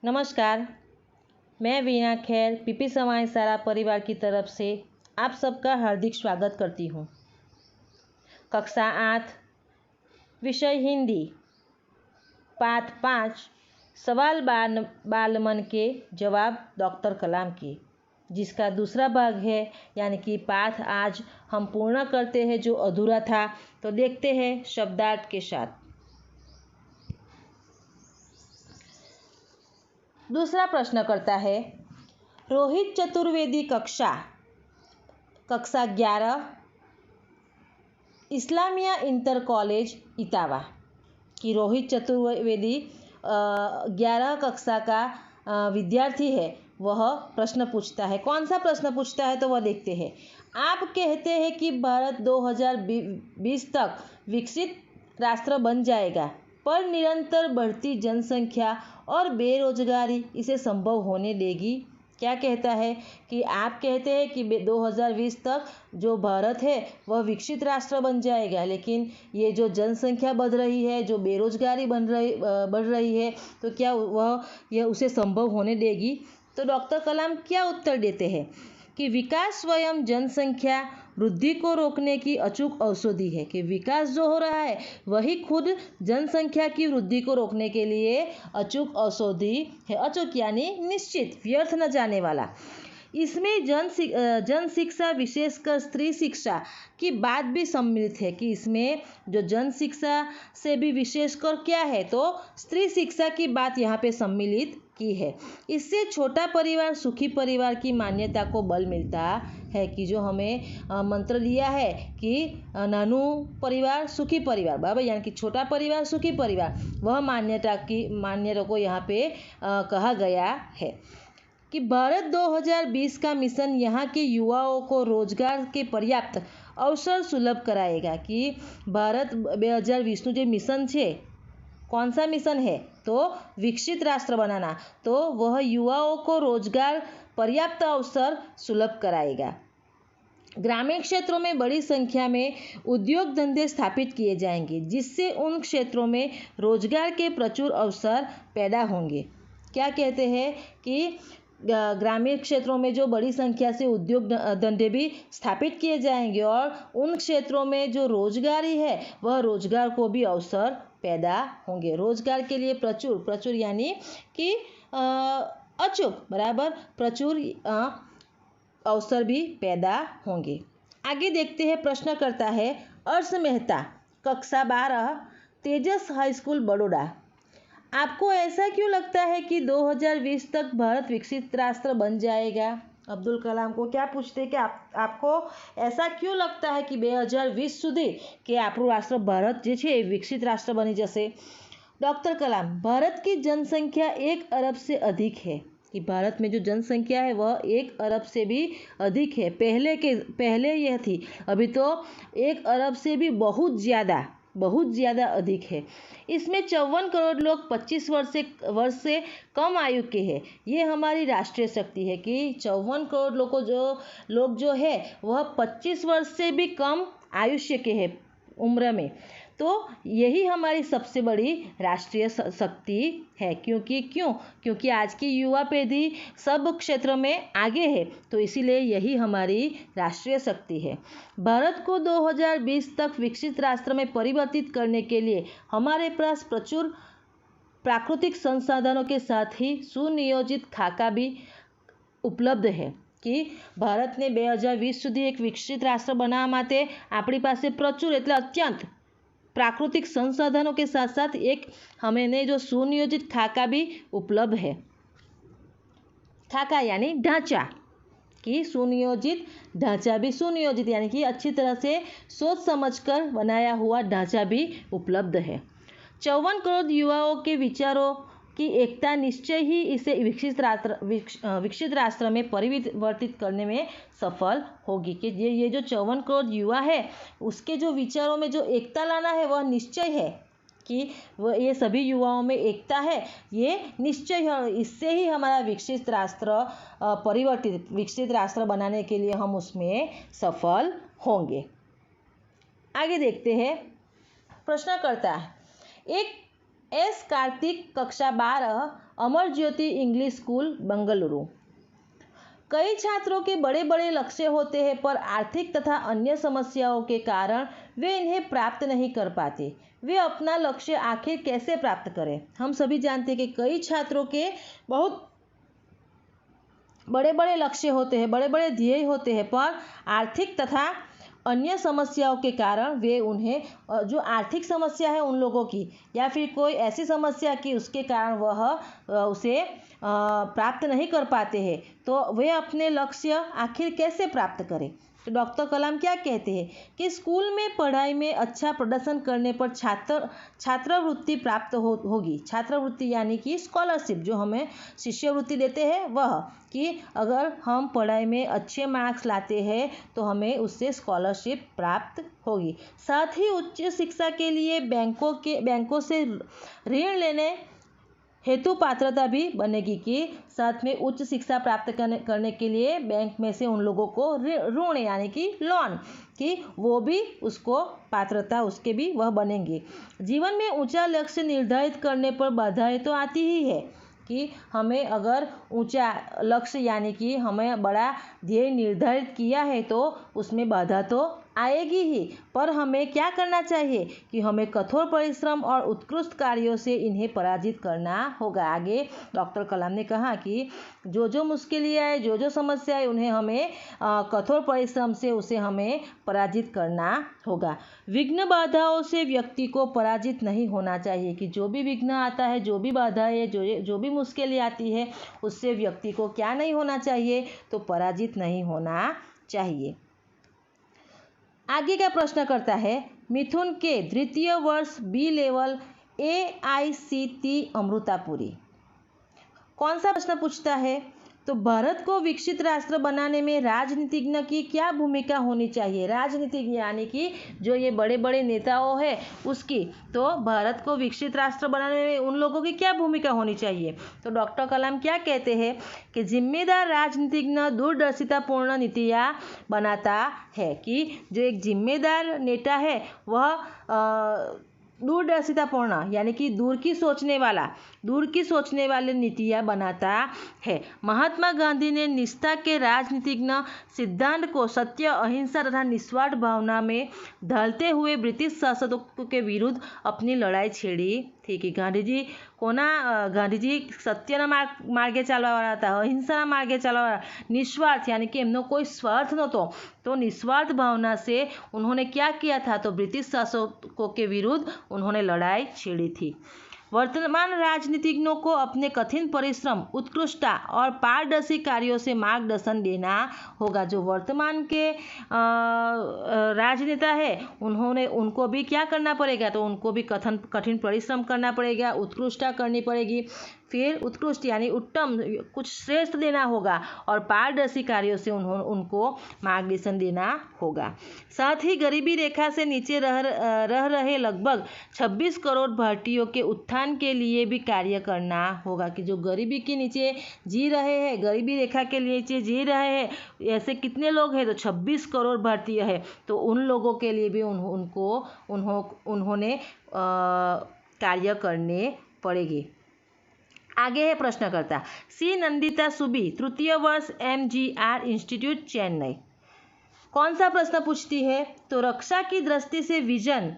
नमस्कार, मैं वीना खैर पीपी समाज सारा परिवार की तरफ से आप सबका हार्दिक स्वागत करती हूँ। कक्षा 8 विषय हिंदी पाठ 5 सवाल बाल मन के जवाब डॉक्टर कलाम की, जिसका दूसरा भाग है, यानी कि पाठ आज हम पूर्ण करते हैं जो अधूरा था। तो देखते हैं शब्दार्थ के साथ। दूसरा प्रश्न करता है, रोहित चतुर्वेदी कक्षा 11 इस्लामिया इंटर कॉलेज इटावा कि रोहित चतुर्वेदी 11 कक्षा का विद्यार्थी है। वह प्रश्न पूछता है। कौन सा प्रश्न पूछता है तो वह देखते हैं। आप कहते हैं कि भारत 2020 तक विकसित राष्ट्र बन जाएगा, पर निरंतर बढ़ती जनसंख्या और बेरोजगारी इसे संभव होने देगी। क्या कहता है कि आप कहते हैं कि 2020 तक जो भारत है वह विकसित राष्ट्र बन जाएगा, लेकिन ये जो जनसंख्या बढ़ रही है, जो बेरोजगारी बढ़ रही है, तो क्या यह उसे संभव होने देगी? तो डॉक्टर कलाम क्या उत्तर देते हैं कि विकास स्वयं जनसंख्या वृद्धि को रोकने की अचूक औषधि है। कि विकास जो हो रहा है वही खुद जनसंख्या की वृद्धि को रोकने के लिए अचूक औषधि है। अचूक यानी निश्चित, व्यर्थ न जाने वाला। इसमें जन शिक्षा विशेषकर स्त्री शिक्षा की बात भी सम्मिलित है। कि इसमें जो जन शिक्षा से भी विशेषकर क्या है तो स्त्री शिक्षा की बात यहाँ पे सम्मिलित की है। इससे छोटा परिवार सुखी परिवार की मान्यता को बल मिलता है। कि जो हमें मंत्र दिया है कि नानू परिवार सुखी परिवार बराबर, यानी कि छोटा परिवार सुखी परिवार, वह मान्यता को यहाँ पे कहा गया है। कि भारत 2020 का मिशन यहाँ के युवाओं को रोजगार के पर्याप्त अवसर सुलभ कराएगा। कि भारत 2020 जो मिशन है, कौन सा मिशन है तो विकसित राष्ट्र बनाना, तो वह युवाओं को रोजगार पर्याप्त अवसर सुलभ कराएगा। ग्रामीण क्षेत्रों में बड़ी संख्या में उद्योग धंधे स्थापित किए जाएंगे, जिससे उन क्षेत्रों में रोजगार के प्रचुर अवसर पैदा होंगे। क्या कहते हैं कि ग्रामीण क्षेत्रों में जो बड़ी संख्या से उद्योग धंधे भी स्थापित किए जाएंगे और उन क्षेत्रों में जो रोजगारी है वह रोजगार को भी अवसर पैदा होंगे। रोजगार के लिए प्रचुर यानी कि अचूक बराबर प्रचुर अवसर भी पैदा होंगे। आगे देखते हैं। प्रश्न करता है अर्श मेहता कक्षा 12 तेजस हाई स्कूल बड़ौदा, आपको ऐसा क्यों लगता है कि 2020 तक भारत विकसित राष्ट्र बन जाएगा? अब्दुल कलाम को क्या पूछते हैं कि आपको ऐसा क्यों लगता है कि 2020 સુધી કે આપણું રાષ્ટ્ર ભારત જે છે એ વિકસિત રાષ્ટ્ર બની जैसे? डॉक्टर कलाम, भारत की जनसंख्या 1 अरब से अधिक है। कि भारत में जो जनसंख्या है वह 1 अरब से भी अधिक है। पहले यह थी, अभी तो 1 अरब से भी बहुत ज़्यादा अधिक है। इसमें 54 करोड़ लोग 25 वर्ष से कम आयु के हैं। ये हमारी राष्ट्रीय शक्ति है कि 54 करोड़ लोग जो है वह 25 वर्ष से भी कम आयुष्य के हैं उम्र में। तो यही हमारी सबसे बड़ी राष्ट्रीय शक्ति है। क्योंकि आज की युवा पीढ़ी सब क्षेत्रों में आगे है, तो इसीलिए यही हमारी राष्ट्रीय शक्ति है। भारत को 2020 तक विकसित राष्ट्र में परिवर्तित करने के लिए हमारे पास प्रचुर प्राकृतिक संसाधनों के साथ ही सुनियोजित खाका भी उपलब्ध है। कि भारत ने 2020 સુધી एक विकसित राष्ट्र बनावવા માટે આપણી પાસે प्रचुर એટલે અત્યંત प्राकृतिक संसाधनों के साथ साथ एक हमें जो सुनियोजित खाका भी उपलब्ध है। खाका यानी ढांचा, कि सुनियोजित ढांचा भी सुनियोजित यानी कि अच्छी तरह से सोच समझकर बनाया हुआ ढांचा भी उपलब्ध है। 54 करोड़ युवाओं के विचारों की एकता निश्चय ही इसे विकसित राष्ट्र में परिवर्तित करने में सफल होगी। कि ये जो 54 करोड़ युवा है उसके जो विचारों में जो एकता लाना है वह निश्चय है। कि वह ये सभी युवाओं में एकता है, ये निश्चय है। इससे ही हमारा विकसित राष्ट्र बनाने के लिए हम उसमें सफल होंगे। आगे देखते हैं। प्रश्न करता है, एक एस कार्तिक, कक्षा 12, अमर ज्योति इंग्लिश स्कूल, बेंगलुरु। कई छात्रों के बड़े बड़े लक्ष्य होते हैं, पर आर्थिक तथा अन्य समस्याओं के कारण वे इन्हें प्राप्त नहीं कर पाते। वे अपना लक्ष्य आखिर कैसे प्राप्त करें? हम सभी जानते हैं कि कई छात्रों के बहुत बड़े बड़े लक्ष्य होते हैं, बड़े बड़े ध्येय होते हैं, पर आर्थिक तथा अन्य समस्याओं के कारण वे उन्हें जो आर्थिक समस्या है उन लोगों की, या फिर कोई ऐसी समस्या की उसके कारण वह उसे प्राप्त नहीं कर पाते हैं, तो वे अपने लक्ष्य आखिर कैसे प्राप्त करें? तो डॉक्टर कलाम क्या कहते हैं कि स्कूल में पढ़ाई में अच्छा प्रदर्शन करने पर छात्रवृत्ति प्राप्त होगी। छात्रवृत्ति यानी कि स्कॉलरशिप, जो हमें शिष्यवृत्ति देते हैं वह, कि अगर हम पढ़ाई में अच्छे मार्क्स लाते हैं तो हमें उससे स्कॉलरशिप प्राप्त होगी। साथ ही उच्च शिक्षा के लिए बैंकों से ऋण लेने हेतु पात्रता भी बनेगी, कि साथ में उच्च शिक्षा प्राप्त करने के लिए बैंक में से उन लोगों को ऋण यानी कि लोन, कि वो भी उसको पात्रता उसके भी वह बनेंगे। जीवन में ऊंचा लक्ष्य निर्धारित करने पर बाधाएं तो आती ही है, कि हमें अगर ऊंचा लक्ष्य यानी कि हमें बड़ा ध्येय निर्धारित किया है तो उसमें बाधा तो आएगी ही, पर हमें क्या करना चाहिए कि हमें कठोर परिश्रम और उत्कृष्ट कार्यों से इन्हें पराजित करना होगा। आगे डॉक्टर कलाम ने कहा कि जो मुश्किलें आए, जो समस्या है, उन्हें हमें कठोर परिश्रम से उसे हमें पराजित करना होगा। विघ्न बाधाओं से व्यक्ति को पराजित नहीं होना चाहिए, कि जो भी विघ्न आता है, जो भी बाधा है, जो भी मुश्किलें आती है, उससे व्यक्ति को क्या नहीं होना चाहिए, तो पराजित नहीं होना चाहिए। आगे का प्रश्न करता है, मिथुन के द्वितीय वर्ष बी लेवल AICT अमृतापुरी। कौन सा प्रश्न पूछता है? तो भारत को विकसित राष्ट्र बनाने में राजनीतिज्ञ की क्या भूमिका होनी चाहिए? राजनीतिज्ञ यानी कि जो ये बड़े बड़े नेताओं हैं उसकी, तो भारत को विकसित राष्ट्र बनाने में उन लोगों की क्या भूमिका होनी चाहिए? तो डॉक्टर कलाम क्या कहते हैं कि जिम्मेदार राजनीतिज्ञ दूरदर्शितापूर्ण नीतियाँ बनाता है, कि जो एक जिम्मेदार नेता है वह दूरदर्शितापूर्ण यानी कि दूर की सोचने वाली नीतियाँ बनाता है। महात्मा गांधी ने निष्ठा के राजनीतिज्ञ सिद्धांत को सत्य, अहिंसा तथा निस्वार्थ भावना में ढालते हुए ब्रिटिश शासकों के विरुद्ध अपनी लड़ाई छेड़ी थी, कि ગાંધીજી સત્યના માર્ગે ચાલવાવાળા હતા, અહિંસાના માર્ગે ચાલવાવાળા, નિસ્વાર્થ यानी कि એમનો કોઈ સ્વાર્થ નહોતો, तो निस्वार्थ भावना से उन्होंने क्या किया था, तो ब्रिटिश शासकों के विरुद्ध उन्होंने लड़ाई छेड़ी थी। वर्तमान राजनीतिज्ञों को अपने कठिन परिश्रम, उत्कृष्टता और पारदर्शी कार्यों से मार्गदर्शन देना होगा। जो वर्तमान के राजनेता है उनको भी क्या करना पड़ेगा, तो उनको भी कठिन परिश्रम करना पड़ेगा, उत्कृष्टता करनी पड़ेगी, फिर उत्कृष्ट यानी उत्तम कुछ श्रेष्ठ देना होगा, और पारदर्शी कार्यों से उनको मार्गदर्शन देना होगा। साथ ही गरीबी रेखा से नीचे रह रहे लगभग 26 करोड़ भारतीयों के उत्थान के लिए भी कार्य करना होगा, कि जो गरीबी के नीचे जी रहे हैं, गरीबी रेखा के नीचे जी रहे हैं, ऐसे कितने लोग हैं, तो 26 करोड़ भारतीय है, तो उन लोगों के लिए भी उन्होंने कार्य करने पड़ेंगे। आगे है प्रश्नकर्ता सी नंदिता सुबी, तृतीय वर्ष MGR इंस्टीट्यूट, चेन्नई। कौन सा प्रश्न पूछती है? तो रक्षा की दृष्टि से विजन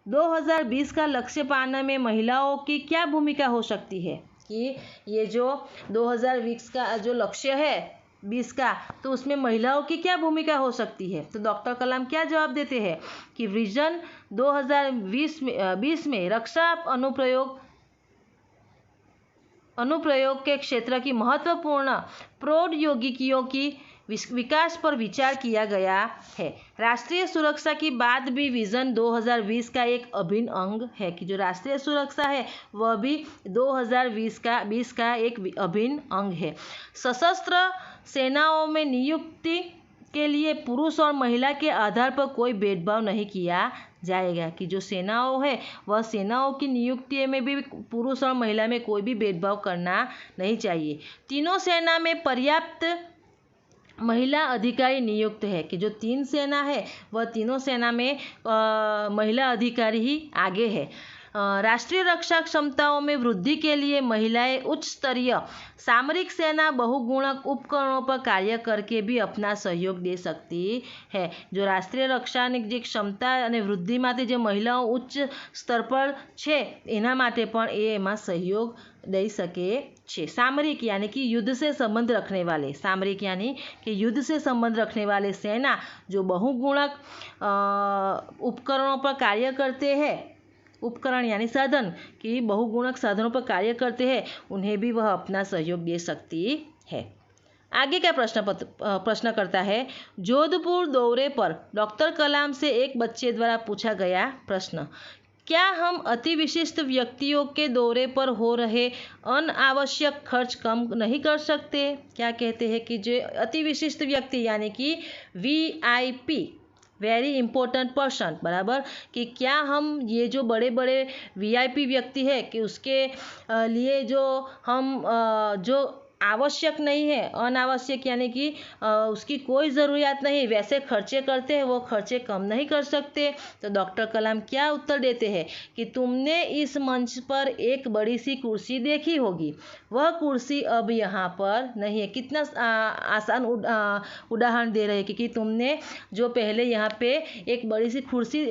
2020 का लक्ष्य पाने में महिलाओं की क्या भूमिका हो सकती है, कि ये जो 2020 का जो लक्ष्य है 20 का, तो उसमें महिलाओं की क्या भूमिका हो सकती है? तो डॉक्टर कलाम क्या जवाब देते हैं कि विजन 2020 में रक्षा अनुप्रयोग के क्षेत्र की महत्वपूर्ण प्रौद्योगिकियों की विकास पर विचार किया गया है। राष्ट्रीय सुरक्षा की बात भी विजन 2020 का एक अभिन्न अंग है, कि जो राष्ट्रीय सुरक्षा है वह भी 2020 का एक अभिन्न अंग है। सशस्त्र सेनाओं में नियुक्ति के लिए पुरुष और महिला के आधार पर कोई भेदभाव नहीं किया जाएगा, कि जो सेनाओं है वह सेनाओं की नियुक्ति में भी पुरुष और महिला में कोई भी भेदभाव करना नहीं चाहिए। तीनों सेना में पर्याप्त महिला अधिकारी नियुक्त है, कि जो 3 सेना है वह तीनों सेना में महिला अधिकारी ही आगे है। राष्ट्रीय रक्षा क्षमताओं में वृद्धि के लिए महिलाएं उच्च स्तरीय सामरिक सेना बहुगुणक उपकरणों पर कार्य करके भी अपना सहयोग दे सकती है। जो राष्ट्रीय રક્ષાની જે ક્ષમતા અને વૃદ્ધિ માટે જે મહિલાઓ ઉચ્ચ સ્તર પર છે એના માટે પણ એમાં સહયોગ દઈ શકે છે। सामरिक यानी कि युद्ध से संबंध रखने वाले, सामरिक यानी कि युद्ध से संबंध रखने वाले सेना जो बहुगुणक उपकरणों पर कार्य करते हैं, उपकरण यानी साधन कि बहुगुणक साधनों पर कार्य करते हैं, उन्हें भी वह अपना सहयोग दे सकती है। आगे क्या प्रश्न करता है, जोधपुर दौरे पर डॉक्टर कलाम से एक बच्चे द्वारा पूछा गया प्रश्न, क्या हम अति विशिष्ट व्यक्तियों के दौरे पर हो रहे अनावश्यक खर्च कम नहीं कर सकते? क्या कहते हैं कि जो अति विशिष्ट व्यक्ति यानी कि VIP वेरी इम्पोर्टेंट पर्सन, बराबर, कि क्या हम ये जो बड़े बड़े VIP व्यक्ति है कि उसके लिए जो हम जो आवश्यक नहीं है, अनावश्यक यानी कि उसकी कोई ज़रूरियात नहीं वैसे खर्चे करते हैं, वो खर्चे कम नहीं कर सकते? तो डॉक्टर कलाम क्या उत्तर देते हैं कि तुमने इस मंच पर एक बड़ी सी कुर्सी देखी होगी, वह कुर्सी अब यहाँ पर नहीं है। कितना आसान उदाहरण दे रहे हैं कि तुमने जो पहले यहाँ पे एक बड़ी सी कुर्सी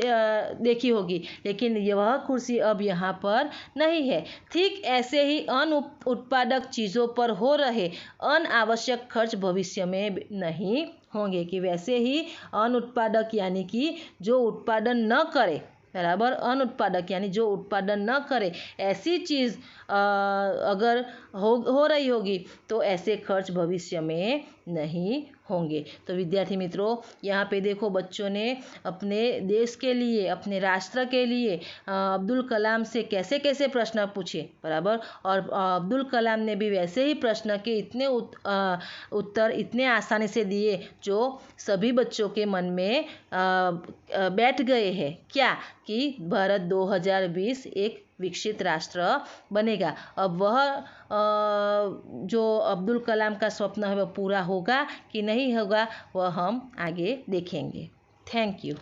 देखी होगी, लेकिन वह कुर्सी अब यहाँ पर नहीं है। ठीक ऐसे ही अनुत्पादक चीज़ों पर हो रहे अनावश्यक खर्च भविष्य में नहीं होंगे, कि वैसे ही अनुत्पादक यानी कि जो उत्पादन न करे, बराबर, अनुत्पादक यानी जो उत्पादन न करे ऐसी चीज़ अगर हो रही होगी तो ऐसे खर्च भविष्य में नहीं होंगे। तो विद्यार्थी मित्रों, यहाँ पे देखो बच्चों ने अपने देश के लिए, अपने राष्ट्र के लिए अब्दुल कलाम से कैसे कैसे प्रश्न पूछे, बराबर, और अब्दुल कलाम ने भी वैसे ही प्रश्न के इतने उत्तर इतने आसानी से दिए जो सभी बच्चों के मन में बैठ गए हैं। क्या कि भारत 2020 एक विकसित राष्ट्र बनेगा। अब वह जो अब्दुल कलाम का स्वप्न है वह पूरा होगा कि नहीं होगा, वह हम आगे देखेंगे। Thank you.